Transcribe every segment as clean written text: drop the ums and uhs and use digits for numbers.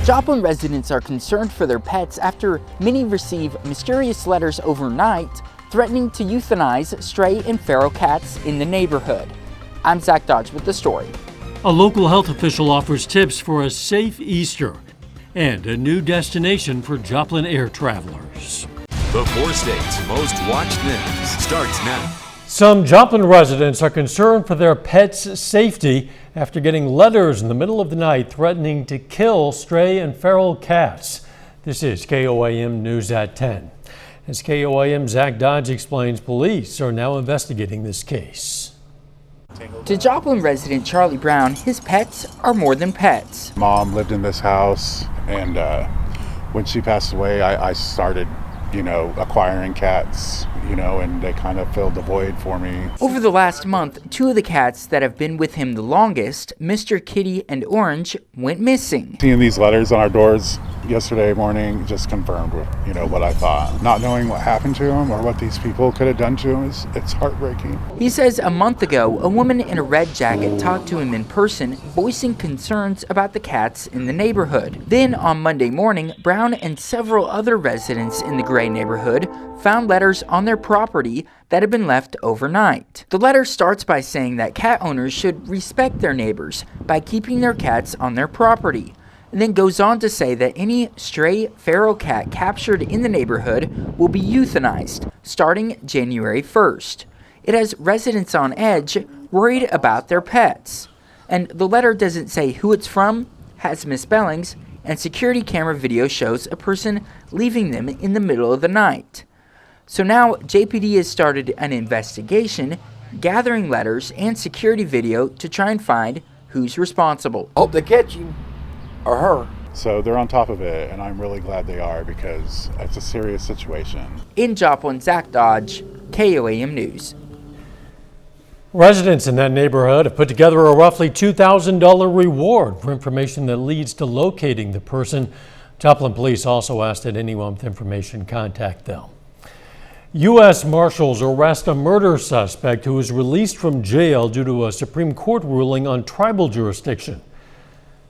Joplin residents are concerned for their pets after many receive mysterious letters overnight threatening to euthanize stray and feral cats in the neighborhood. I'm Zach Dodge with the story. A local health official offers tips for a safe Easter and a new destination for Joplin air travelers. The 4 states' most watched news starts now. Some Joplin residents are concerned for their pets' safety after getting letters in the middle of the night threatening to kill stray and feral cats. This is KOAM News at 10. As KOAM Zach Dodge explains, police are now investigating this case. To Joplin resident Charlie Brown, his pets are more than pets. Mom lived in this house, and when she passed away, I started, acquiring cats, and they kind of filled the void for me. Over the last month, 2 of the cats that have been with him the longest, Mr. Kitty and Orange, went missing. Seeing these letters on our doors yesterday morning just confirmed what I thought. Not knowing what happened to him or what these people could have done to him, it's heartbreaking. He says a month ago, a woman in a red jacket talked to him in person, voicing concerns about the cats in the neighborhood. Then on Monday morning, Brown and several other residents in the Gray neighborhood found letters on their property that had been left overnight. The letter starts by saying that cat owners should respect their neighbors by keeping their cats on their property, and then goes on to say that any stray feral cat captured in the neighborhood will be euthanized starting January 1st. It has residents on edge, worried about their pets. And the letter doesn't say who it's from, has misspellings, and security camera video shows a person leaving them in the middle of the night. So now JPD has started an investigation, gathering letters and security video to try and find who's responsible. Hope they catch him or her. So they're on top of it, and I'm really glad they are because it's a serious situation. In Joplin, Zach Dodge, KOAM News. Residents in that neighborhood have put together a roughly $2,000 reward for information that leads to locating the person. Joplin police also asked that anyone with information contact them. U.S. Marshals arrest a murder suspect who was released from jail due to a Supreme Court ruling on tribal jurisdiction.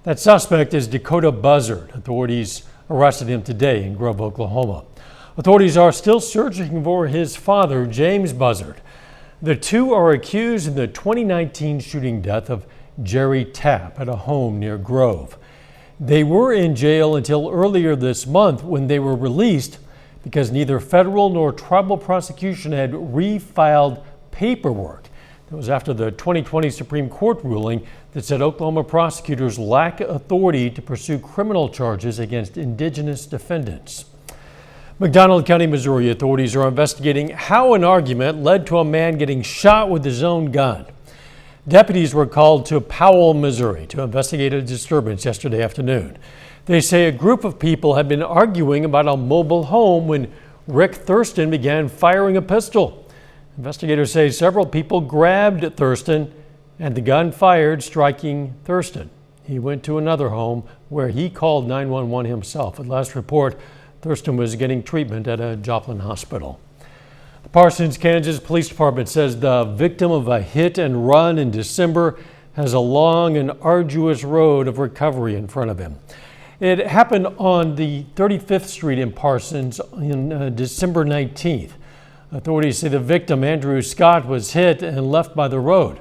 That suspect is Dakota Buzzard. Authorities arrested him today in Grove, Oklahoma. Authorities are still searching for his father, James Buzzard. The two are accused in the 2019 shooting death of Jerry Tapp at a home near Grove. They were in jail until earlier this month when they were released because neither federal nor tribal prosecution had refiled paperwork. That was after the 2020 Supreme Court ruling that said Oklahoma prosecutors lack authority to pursue criminal charges against indigenous defendants. McDonald County, Missouri authorities are investigating how an argument led to a man getting shot with his own gun. Deputies were called to Powell, Missouri to investigate a disturbance yesterday afternoon. They say a group of people had been arguing about a mobile home when Rick Thurston began firing a pistol. Investigators say several people grabbed Thurston and the gun fired, striking Thurston. He went to another home where he called 911 himself. At last report, Thurston was getting treatment at a Joplin hospital. The Parsons, Kansas Police Department says the victim of a hit and run in December has a long and arduous road of recovery in front of him. It happened on the 35th Street in Parsons on December 19th. Authorities say the victim, Andrew Scott, was hit and left by the road.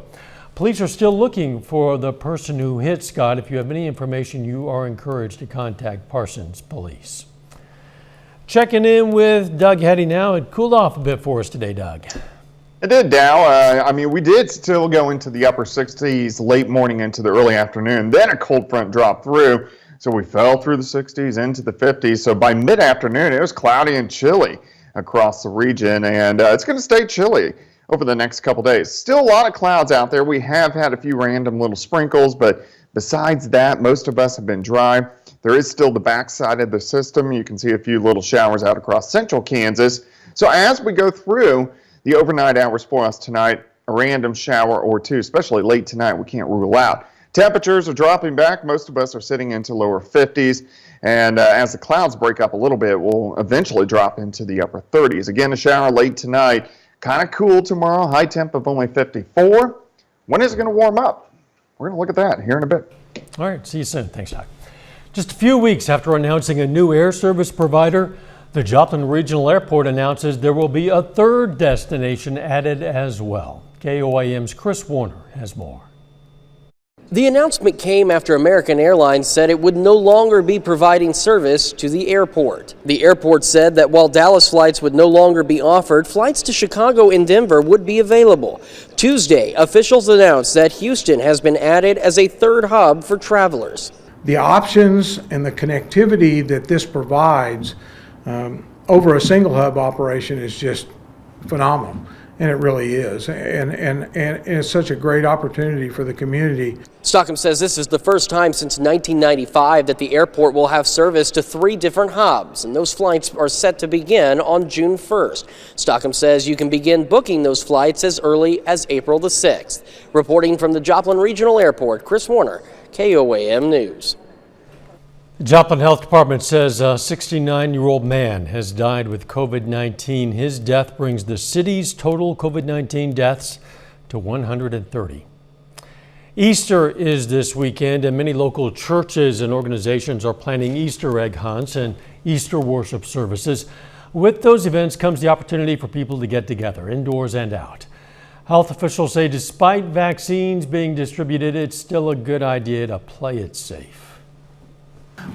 Police are still looking for the person who hit Scott. If you have any information, you are encouraged to contact Parsons Police. Checking in with Doug Heddy now. It cooled off a bit for us today, Doug. It did, Dow. We did still go into the upper 60s late morning into the early afternoon. Then a cold front dropped through, so we fell through the 60s into the 50s. So by mid-afternoon, it was cloudy and chilly across the region, and it's going to stay chilly over the next couple days. Still a lot of clouds out there. We have had a few random little sprinkles, but besides that, most of us have been dry. There is still the backside of the system. You can see a few little showers out across central Kansas. So as we go through the overnight hours for us tonight, a random shower or two, especially late tonight, we can't rule out. Temperatures are dropping back. Most of us are sitting into lower 50s. And as the clouds break up a little bit, we'll eventually drop into the upper 30s. Again, a shower late tonight. Kind of cool tomorrow. High temp of only 54. When is it going to warm up? We're going to look at that here in a bit. All right. See you soon. Thanks, Doc. Just a few weeks after announcing a new air service provider, the Joplin Regional Airport announces there will be a third destination added as well. KOAM's Chris Warner has more. The announcement came after American Airlines said it would no longer be providing service to the airport. The airport said that while Dallas flights would no longer be offered, flights to Chicago and Denver would be available. Tuesday, officials announced that Houston has been added as a third hub for travelers. The options and the connectivity that this provides over a single hub operation is just phenomenal, and it really is. And it's such a great opportunity for the community. Stockham says this is the first time since 1995 that the airport will have service to 3 different hubs, and those flights are set to begin on June 1st. Stockham says you can begin booking those flights as early as April the 6th. Reporting from the Joplin Regional Airport, Chris Warner, KOAM News. The Joplin Health Department says a 69-year-old man has died with COVID-19. His death brings the city's total COVID-19 deaths to 130. Easter is this weekend, and many local churches and organizations are planning Easter egg hunts and Easter worship services. With those events comes the opportunity for people to get together, indoors and out. Health officials say despite vaccines being distributed, it's still a good idea to play it safe.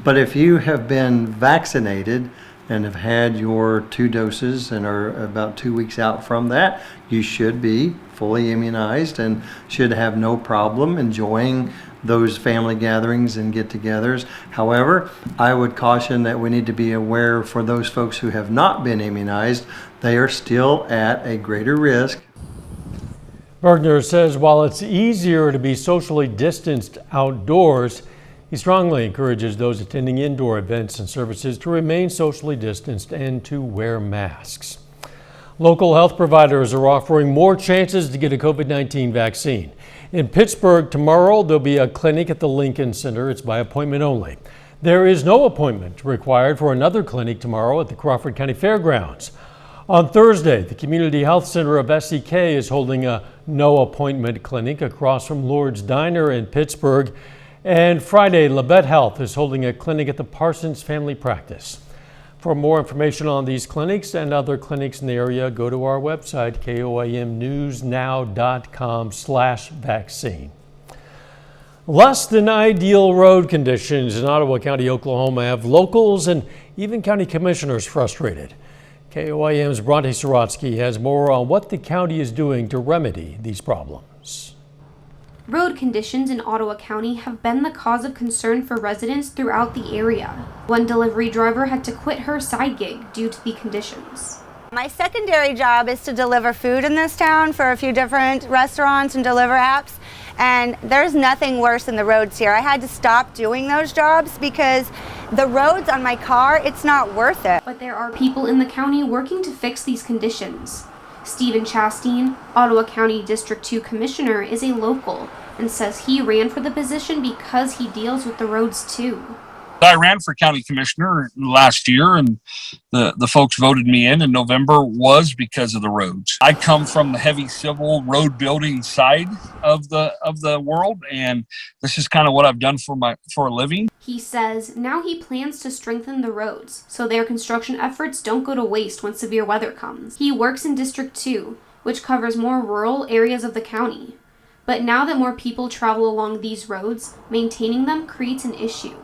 But if you have been vaccinated and have had your 2 doses and are about 2 weeks out from that, you should be fully immunized and should have no problem enjoying those family gatherings and get-togethers. However, I would caution that we need to be aware for those folks who have not been immunized, they are still at a greater risk. Bergner says while it's easier to be socially distanced outdoors, he strongly encourages those attending indoor events and services to remain socially distanced and to wear masks. Local health providers are offering more chances to get a COVID-19 vaccine. In Pittsburgh tomorrow, there'll be a clinic at the Lincoln Center. It's by appointment only. There is no appointment required for another clinic tomorrow at the Crawford County Fairgrounds. On Thursday, the Community Health Center of SEK is holding a no appointment clinic across from Lord's Diner in Pittsburgh. And Friday, Labette Health is holding a clinic at the Parsons Family Practice. For more information on these clinics and other clinics in the area, go to our website, koamnewsnow.com/vaccine. Less than ideal road conditions in Ottawa County, Oklahoma have locals and even county commissioners frustrated. KOAM's Bronte Sorotsky has more on what the county is doing to remedy these problems. Road conditions in Ottawa County have been the cause of concern for residents throughout the area. One delivery driver had to quit her side gig due to the conditions. My secondary job is to deliver food in this town for a few different restaurants and deliver apps, and there's nothing worse than the roads here. I had to stop doing those jobs because the roads on my car, it's not worth it. But there are people in the county working to fix these conditions. Stephen Chastain, Ottawa County District 2 Commissioner, is a local and says he ran for the position because he deals with the roads too. I ran for county commissioner last year, and the folks voted me in November was because of the roads. I come from the heavy civil road building side of the world, and this is kind of what I've done for a living. He says now he plans to strengthen the roads so their construction efforts don't go to waste when severe weather comes. He works in District 2, which covers more rural areas of the county. But now that more people travel along these roads, maintaining them creates an issue.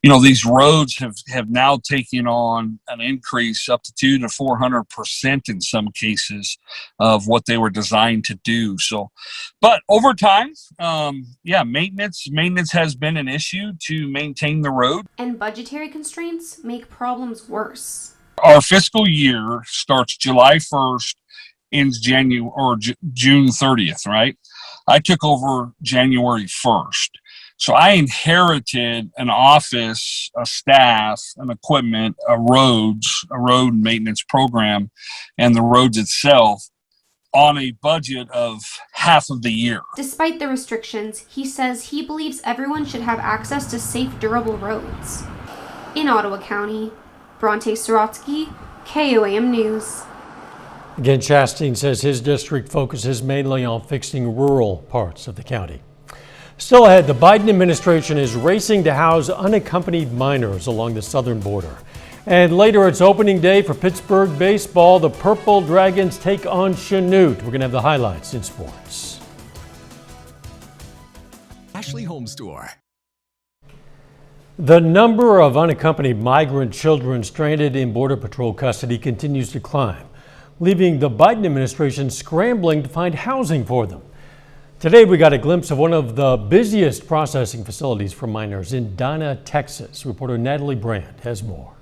You know, these roads have now taken on an increase up to 200 to 400% in some cases of what they were designed to do. So, but over time, maintenance has been an issue to maintain the road. And budgetary constraints make problems worse. Our fiscal year starts July 1st, ends June 30th, right? I took over January 1st. So I inherited an office, a staff, an equipment, a road maintenance program, and the roads itself on a budget of half of the year. Despite the restrictions, he says he believes everyone should have access to safe, durable roads. In Ottawa County, Bronte Sorotsky, KOAM News. Again, Chastain says his district focuses mainly on fixing rural parts of the county. Still ahead, the Biden administration is racing to house unaccompanied minors along the southern border. And later, it's opening day for Pittsburgh baseball. The Purple Dragons take on Chanute. We're going to have the highlights in sports. Ashley Home Store. The number of unaccompanied migrant children stranded in Border Patrol custody continues to climb, leaving the Biden administration scrambling to find housing for them. Today, we got a glimpse of one of the busiest processing facilities for minors in Donna, Texas. Reporter Natalie Brandt has more.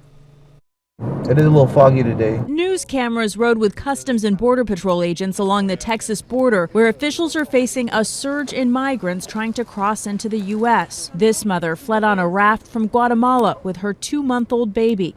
It is a little foggy today. News cameras rode with Customs and Border Patrol agents along the Texas border, where officials are facing a surge in migrants trying to cross into the U.S. This mother fled on a raft from Guatemala with her 2-month-old baby.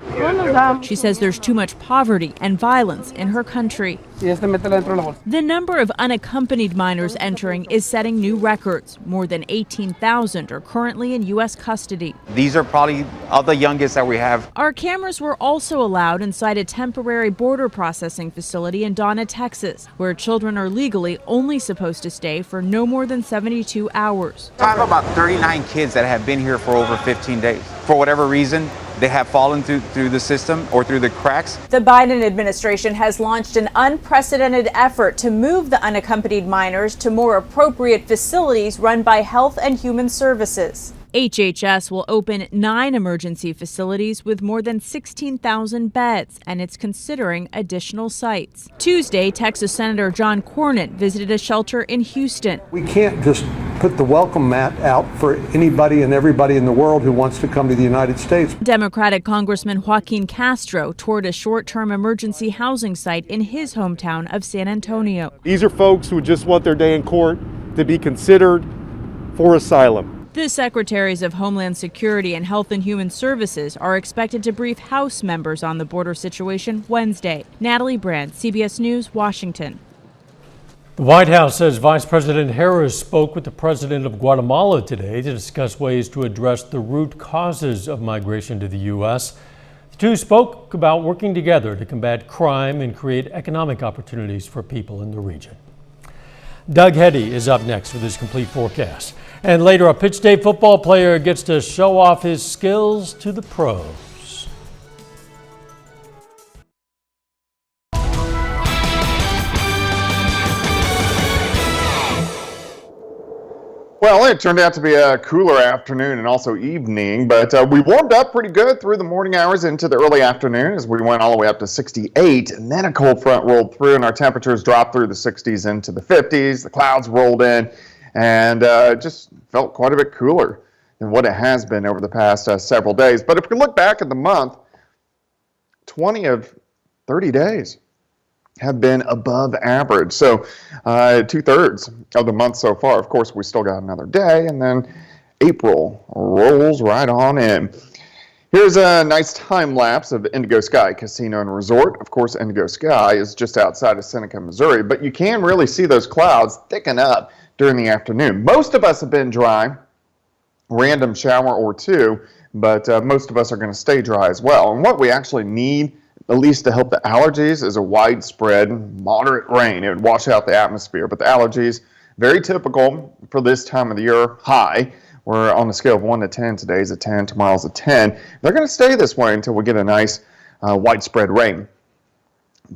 She says there's too much poverty and violence in her country. The number of unaccompanied minors entering is setting new records. More than 18,000 are currently in U.S. custody. These are probably all the youngest that we have. Our cameras were also allowed inside a temporary border processing facility in Donna, Texas, where children are legally only supposed to stay for no more than 72 hours. I have about 39 kids that have been here for over 15 days. For whatever reason, they have fallen through the system or through the cracks. The Biden administration has launched an unprecedented effort to move the unaccompanied minors to more appropriate facilities run by Health and Human Services. HHS will open 9 emergency facilities with more than 16,000 beds, and it's considering additional sites. Tuesday, Texas Senator John Cornyn visited a shelter in Houston. We can't just put the welcome mat out for anybody and everybody in the world who wants to come to the United States. Democratic Congressman Joaquin Castro toured a short-term emergency housing site in his hometown of San Antonio. These are folks who just want their day in court to be considered for asylum. The Secretaries of Homeland Security and Health and Human Services are expected to brief House members on the border situation Wednesday. Natalie Brandt, CBS News, Washington. The White House says Vice President Harris spoke with the president of Guatemala today to discuss ways to address the root causes of migration to the U.S. The two spoke about working together to combat crime and create economic opportunities for people in the region. Doug Heddy is up next with his complete forecast. And later, a Pitt State football player gets to show off his skills to the pros. Well, it turned out to be a cooler afternoon and also evening, but we warmed up pretty good through the morning hours into the early afternoon as we went all the way up to 68, and then a cold front rolled through and our temperatures dropped through the 60s into the 50s. The clouds rolled in and just felt quite a bit cooler than what it has been over the past several days. But if we look back at the month, 20 of 30 days have been above average. So 2/3 of the month so far. Of course, we still got another day, and then April rolls right on in. Here's a nice time lapse of Indigo Sky Casino and Resort. Of course, Indigo Sky is just outside of Seneca, Missouri, but you can really see those clouds thicken up during the afternoon. Most of us have been dry, random shower or two, but most of us are going to stay dry as well. And what we actually need, at least to help the allergies, is a widespread moderate rain. It would wash out the atmosphere, but the allergies, very typical for this time of the year, high. We're on a scale of 1 to 10. Today's a 10, tomorrow's a 10. They're going to stay this way until we get a nice widespread rain.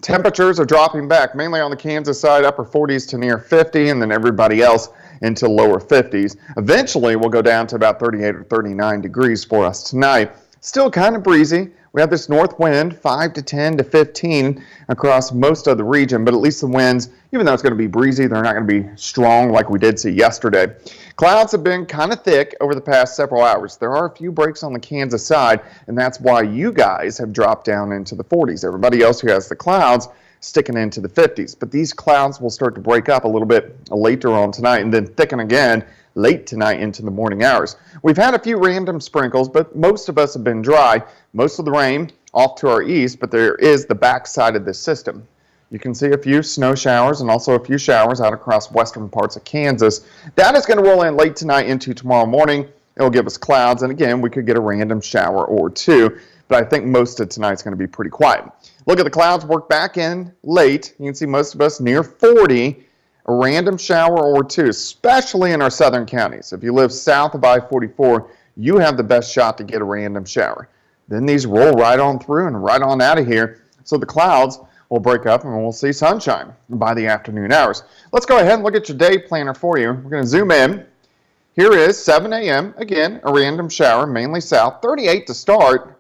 Temperatures are dropping back, mainly on the Kansas side, upper 40s to near 50, and then everybody else into lower 50s. Eventually, we'll go down to about 38 or 39 degrees for us tonight. Still kind of breezy. We have this north wind, 5 to 10 to 15 across most of the region, but at least the winds, even though it's going to be breezy, they're not going to be strong like we did see yesterday. Clouds have been kind of thick over the past several hours. There are a few breaks on the Kansas side, and that's why you guys have dropped down into the 40s. Everybody else who has the clouds sticking into the 50s. But these clouds will start to break up a little bit later on tonight and then thicken again late tonight into the morning hours. We've had a few random sprinkles, but most of us have been dry. Most of the rain off to our east, but there is the backside of this system. You can see a few snow showers and also a few showers out across western parts of Kansas. That is going to roll in late tonight into tomorrow morning. It will give us clouds, and again, we could get a random shower or two, but I think most of tonight's going to be pretty quiet. Look at the clouds work back in late. You can see most of us near 40 a random shower or two, especially in our southern counties. If you live south of I-44, you have the best shot to get a random shower. Then these roll right on through and right on out of here. So the clouds will break up and we'll see sunshine by the afternoon hours. Let's go ahead and look at your day planner for you. We're going to zoom in. Here is 7 a.m. Again, a random shower, mainly south. 38 to start.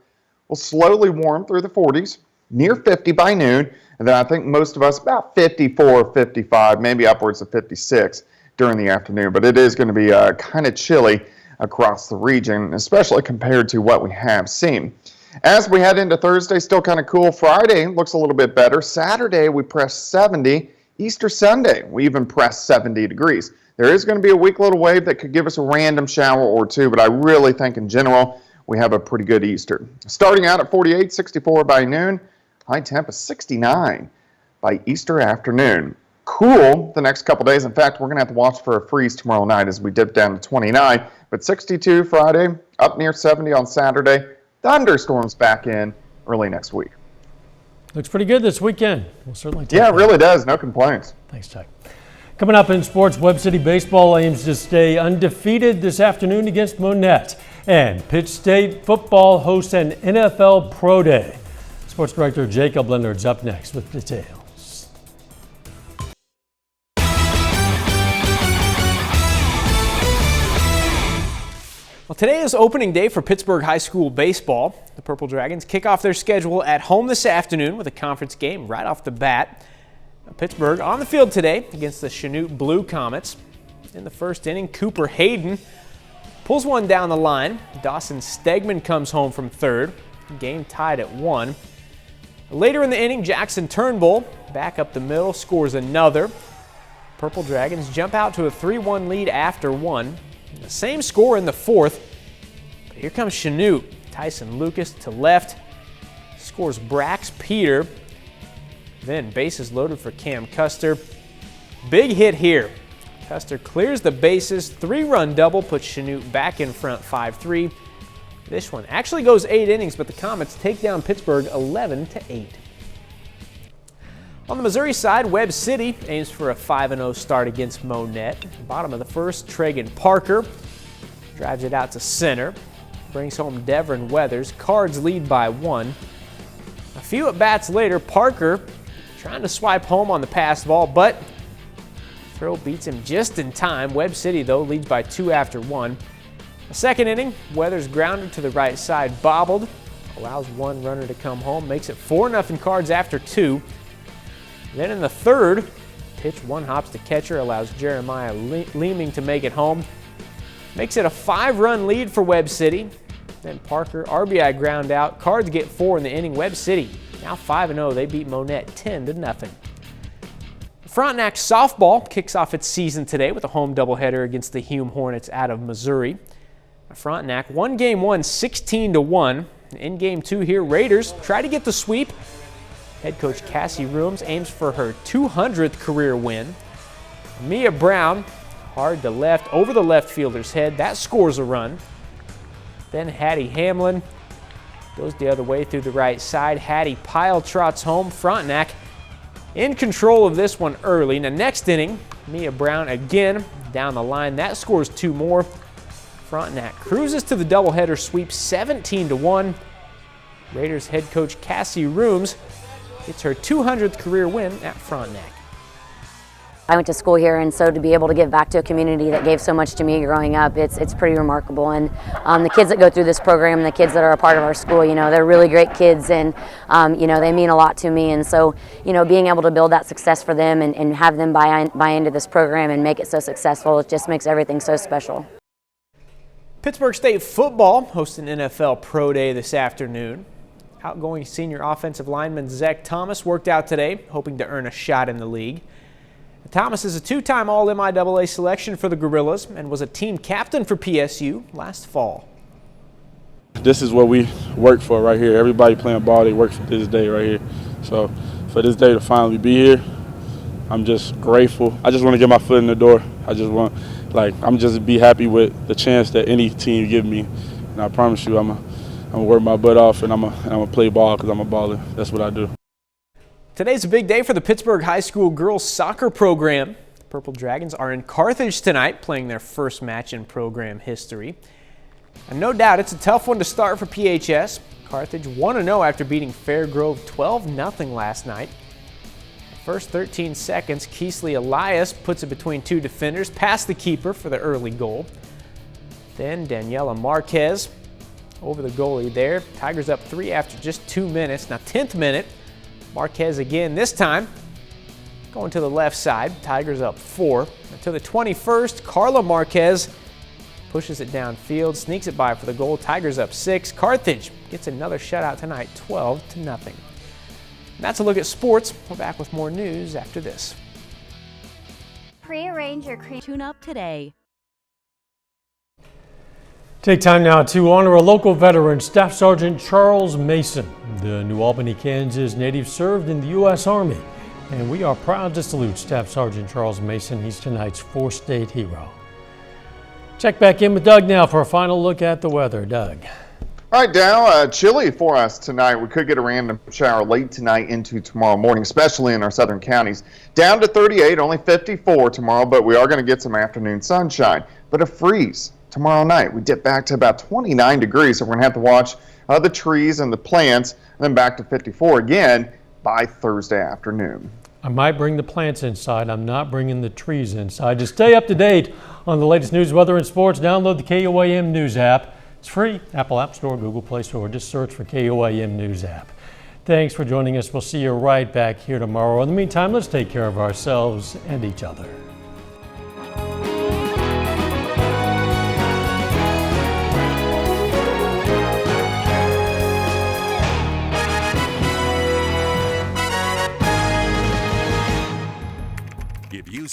We'll slowly warm through the 40s, near 50 by noon. And then I think most of us about 54, 55, maybe upwards of 56 during the afternoon. But it is going to be kind of chilly across the region, especially compared to what we have seen. As we head into Thursday, still kind of cool. Friday looks a little bit better. Saturday, we press 70. Easter Sunday, we even press 70 degrees. There is going to be a weak little wave that could give us a random shower or two, but I really think in general we have a pretty good Easter. Starting out at 48, 64 by noon. High temp is 69 by Easter afternoon. Cool the next couple days. In fact, we're going to have to watch for a freeze tomorrow night as we dip down to 29. But 62 Friday, up near 70 on Saturday. Thunderstorms back in early next week. Looks pretty good this weekend. We'll certainly take it really does. No complaints. Thanks, Chuck. Coming up in sports, Webb City baseball aims to stay undefeated this afternoon against Monette. And Pitt State football hosts an NFL Pro Day. Sports Director Jacob Leonard's up next with details. Well, today is opening day for Pittsburgh High School baseball. The Purple Dragons kick off their schedule at home this afternoon with a conference game right off the bat. Pittsburgh on the field today against the Chanute Blue Comets. In the first inning, Cooper Hayden pulls one down the line. Dawson Stegman comes home from third. Game tied at 1. Later in the inning, Jackson Turnbull, back up the middle, scores another. Purple Dragons jump out to a 3-1 lead after 1. The same score in the fourth. But here comes Chanute. Tyson Lucas to left, scores Brax Peter. Then bases loaded for Cam Custer. Big hit here. Custer clears the bases, 3-run double, puts Chanute back in front 5-3. This one actually goes 8 innings, but the Comets take down Pittsburgh 11-8. On the Missouri side, Webb City aims for a 5-0 start against Monette. Bottom of the first, Tragan Parker drives it out to center, brings home Devin Weathers. Cards lead by 1. A few at-bats later, Parker trying to swipe home on the pass ball, but throw beats him just in time. Webb City, though, leads by 2 after 1. The second inning, Weathers grounded to the right side, bobbled, allows one runner to come home, makes it 4-0 Cards after 2. Then in the third, pitch one hops to catcher, allows Jeremiah Leeming to make it home. Makes it a 5-run lead for Webb City. Then Parker, RBI ground out. Cards get 4 in the inning. Webb City now 5-0. They beat Monette 10-0. Frontenac softball kicks off its season today with a home doubleheader against the HUME Hornets out of Missouri. Frontenac won game 1 16-1. In game 2 here, Raiders try to get the sweep. Head coach Cassie Rooms aims for her 200th career win. Mia Brown, hard to left, over the left fielder's head. That scores a run. Then Hattie Hamlin goes the other way through the right side. Hattie Pyle trots home. Frontenac in control of this one early. Now next inning, Mia Brown again down the line. That scores 2 more. Frontenac cruises to the doubleheader sweep 17-1. Raiders head coach Cassie Rooms gets her 200th career win at Frontenac. I went to school here, and so to be able to give back to a community that gave so much to me growing up, it's pretty remarkable. And the kids that go through this program, the kids that are a part of our school, you know, they're really great kids, and you know, they mean a lot to me. And so, you know, being able to build that success for them and have them buy into this program and make it so successful, it just makes everything so special. Pittsburgh State football hosts an NFL Pro Day this afternoon. Outgoing senior offensive lineman Zach Thomas worked out today, hoping to earn a shot in the league. Thomas is a 2-time All-MIAA selection for the Gorillas and was a team captain for PSU last fall. This is what we work for right here. Everybody playing ball, they work for this day right here. So for this day to finally be here, I'm just grateful. I just want to get my foot in the door. I'm just be happy with the chance that any team give me. And I promise you, I'm gonna work my butt off, and I'm gonna play ball because I'm a baller. That's what I do. Today's a big day for the Pittsburgh High School girls soccer program. Purple Dragons are in Carthage tonight, playing their first match in program history. And no doubt it's a tough one to start for PHS. Carthage 1-0 after beating Fairgrove 12-0 last night. The first 13 seconds, Keesley Elias puts it between two defenders, past the keeper for the early goal. Then Daniela Marquez over the goalie there. Tigers up 3 after just 2 minutes. Now 10th minute, Marquez again, this time going to the left side. Tigers up 4. Until the 21st, Carla Marquez pushes it downfield, sneaks it by for the goal. Tigers up 6. Carthage gets another shutout tonight, 12-0. And that's a look at sports. We're back with more news after this. Prearrange your Tune up today. Take time now to honor a local veteran, Staff Sergeant Charles Mason. The New Albany, Kansas native served in the U.S. Army, and we are proud to salute Staff Sergeant Charles Mason. He's tonight's 4th-state hero. Check back in with Doug now for a final look at the weather. Doug. All right, Dow, chilly for us tonight. We could get a random shower late tonight into tomorrow morning, especially in our southern counties. Down to 38, only 54 tomorrow, but we are going to get some afternoon sunshine. But a freeze tomorrow night. We dip back to about 29 degrees, so we're going to have to watch the trees and the plants, and then back to 54 again by Thursday afternoon. I might bring the plants inside. I'm not bringing the trees inside. To stay up to date on the latest news, weather, and sports, download the KOAM News app. It's free. Apple App Store, Google Play Store. Just search for KOAM News app. Thanks for joining us. We'll see you right back here tomorrow. In the meantime, let's take care of ourselves and each other. If you